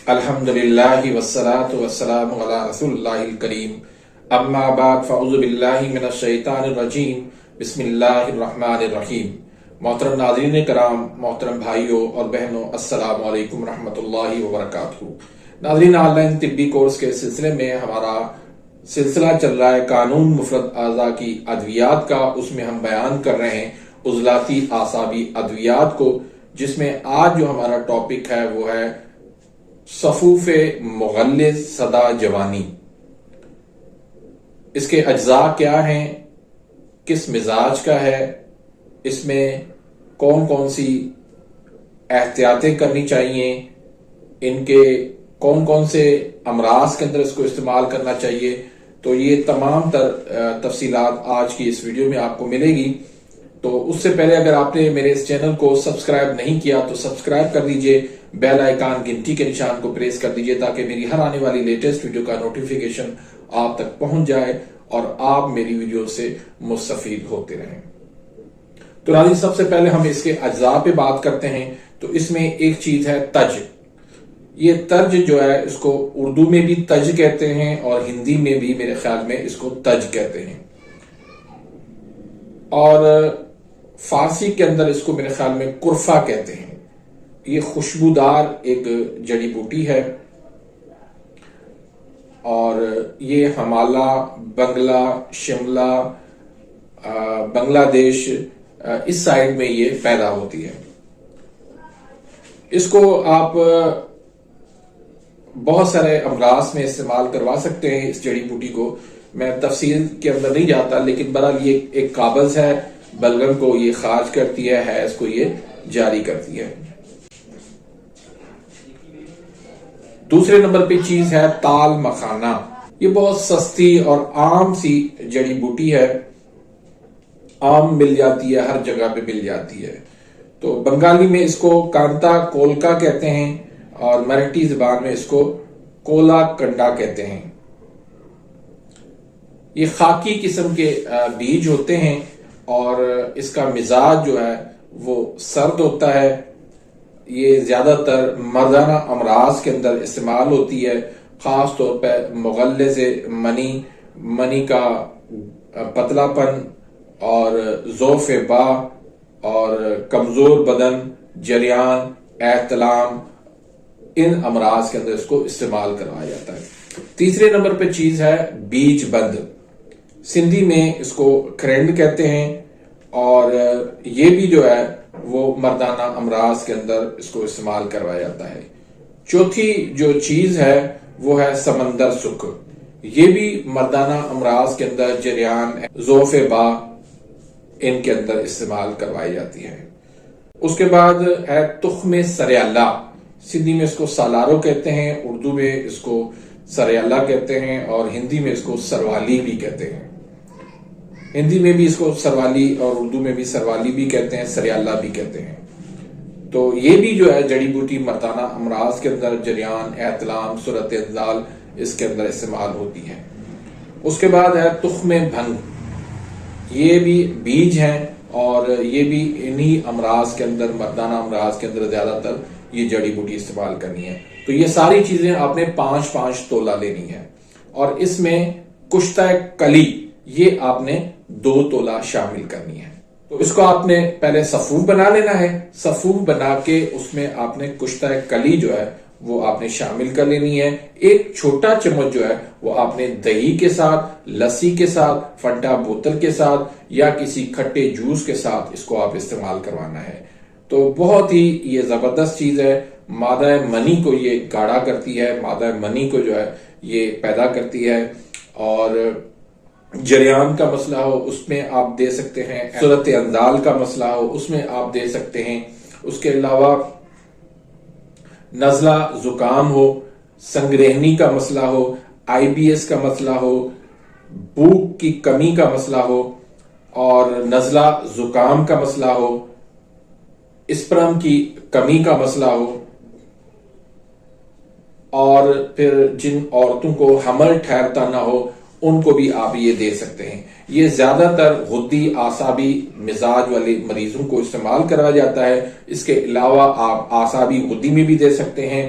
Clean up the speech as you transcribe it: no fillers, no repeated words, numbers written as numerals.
الحمدللہ والصلاة والسلام علی رسول اللہ الکریم اما بعد فاعوذ باللہ من الشیطان الرجیم بسم اللہ الرحمن الرحیم۔ محترم ناظرین کرام، محترم بھائیوں اور بہنوں، السلام علیکم ورحمۃ اللہ وبرکاتہ۔ ناظرین، آن لائن طبی کورس کے سلسلے میں ہمارا سلسلہ چل رہا ہے قانون مفرد اعضاء کی ادویات کا۔ اس میں ہم بیان کر رہے ہیں عضلاتی اعصابی ادویات کو، جس میں آج جو ہمارا ٹاپک ہے وہ ہے صفوف مغلظ صدا جوانی۔ اس کے اجزاء کیا ہیں، کس مزاج کا ہے، اس میں کون کون سی احتیاطیں کرنی چاہیے، ان کے کون کون سے امراض کے اندر اس کو استعمال کرنا چاہیے، تو یہ تمام تفصیلات آج کی اس ویڈیو میں آپ کو ملے گی۔ تو اس سے پہلے اگر آپ نے میرے اس چینل کو سبسکرائب نہیں کیا تو سبسکرائب کر دیجئے، بیل آئیکن گھنٹی کے نشان کو پریس کر دیجئے تاکہ میری ہر آنے والی لیٹسٹ ویڈیو کا نوٹیفیکیشن آپ تک پہنچ جائے اور آپ میری ویڈیو سے مستفید ہوتے رہیں۔ تو ناظرین، سب سے پہلے ہم اس کے اجزاء پہ بات کرتے ہیں۔ تو اس میں ایک چیز ہے تج۔ یہ تج جو ہے اس کو اردو میں بھی تج کہتے ہیں اور ہندی میں بھی میرے خیال میں اس کو تج کہتے ہیں، اور فارسی کے اندر اس کو میرے خیال میں کرفا کہتے ہیں۔ یہ خوشبودار ایک جڑی بوٹی ہے اور یہ ہمالہ، بنگلہ، شملہ، بنگلہ دیش، اس سائڈ میں یہ پیدا ہوتی ہے۔ اس کو آپ بہت سارے امراض میں استعمال کروا سکتے ہیں۔ اس جڑی بوٹی کو میں تفصیل کے اندر نہیں جاتا، لیکن بہرحال یہ ایک قابض ہے، بلغم کو یہ خارج کرتی ہے، حیض کو یہ جاری کرتی ہے۔ دوسرے نمبر پہ چیز ہے تال مکھانا۔ یہ بہت سستی اور عام سی جڑی بوٹی ہے، عام مل جاتی ہے، ہر جگہ پہ مل جاتی ہے۔ تو بنگالی میں اس کو کانتا کولکا کہتے ہیں اور مراٹھی زبان میں اس کو کولا کنڈا کہتے ہیں۔ یہ خاکی قسم کے بیج ہوتے ہیں اور اس کا مزاج جو ہے وہ سرد ہوتا ہے۔ یہ زیادہ تر مردانہ امراض کے اندر استعمال ہوتی ہے، خاص طور پہ مغلظ منی کا پتلا پن اور ضعف با اور کمزور بدن، جریان، احتلام، ان امراض کے اندر اس کو استعمال کروایا جاتا ہے۔ تیسرے نمبر پہ چیز ہے بیج بند۔ سندھی میں اس کو کھرنڈ کہتے ہیں اور یہ بھی جو ہے وہ مردانہ امراض کے اندر اس کو استعمال کروایا جاتا ہے۔ چوتھی جو چیز ہے وہ ہے سمندر سکھ۔ یہ بھی مردانہ امراض کے اندر جریان، ضعف با، ان کے اندر استعمال کروائی جاتی ہے۔ اس کے بعد ہے تخم سریالہ۔ سندھی میں اس کو سالارو کہتے ہیں، اردو میں اس کو سریالہ کہتے ہیں اور ہندی میں اس کو سروالی بھی کہتے ہیں۔ ہندی میں بھی اس کو سروالی اور اردو میں بھی سروالی بھی کہتے ہیں، سریالہ بھی کہتے ہیں۔ تو یہ بھی جو ہے جڑی بوٹی مردانہ امراض کے اندر جریان، احتلام، صورت انزال، اس کے اندر استعمال ہوتی ہے۔ اس کے بعد ہے تخم بھنگ۔ یہ بھی بیج ہیں اور یہ بھی انہی امراض کے اندر، مردانہ امراض کے اندر زیادہ تر یہ جڑی بوٹی استعمال کرنی ہے۔ تو یہ ساری چیزیں آپ نے 5-5 تولہ لینی ہے اور اس میں کشتہ کلی یہ آپ نے 2 تولہ شامل کرنی ہے۔ تو اس کو آپ نے پہلے صفوف بنا لینا ہے۔ صفوف بنا کے اس میں آپ نے کشتہ کلی جو ہے وہ آپ نے شامل کر لینی ہے۔ ایک چھوٹا چمچ جو ہے وہ آپ نے دہی کے ساتھ، لسی کے ساتھ، فنٹا بوتل کے ساتھ یا کسی کھٹے جوس کے ساتھ اس کو آپ استعمال کروانا ہے۔ تو بہت ہی یہ زبردست چیز ہے، مادہ منی کو یہ گاڑھا کرتی ہے، مادہ منی کو جو ہے یہ پیدا کرتی ہے، اور جریان کا مسئلہ ہو اس میں آپ دے سکتے ہیں، صورت انزال کا مسئلہ ہو اس میں آپ دے سکتے ہیں۔ اس کے علاوہ نزلہ زکام ہو، سنگرہنی کا مسئلہ ہو، IBS کا مسئلہ ہو، بھوک کی کمی کا مسئلہ ہو اور نزلہ زکام کا مسئلہ ہو، اسپرم کی کمی کا مسئلہ ہو، اور پھر جن عورتوں کو حمل ٹھہرتا نہ ہو ان کو بھی آپ یہ دے سکتے ہیں۔ یہ زیادہ تر غدی اعصابی مزاج والے مریضوں کو استعمال کرایا جاتا ہے۔ اس کے علاوہ آپ اعصابی غدی میں بھی دے سکتے ہیں،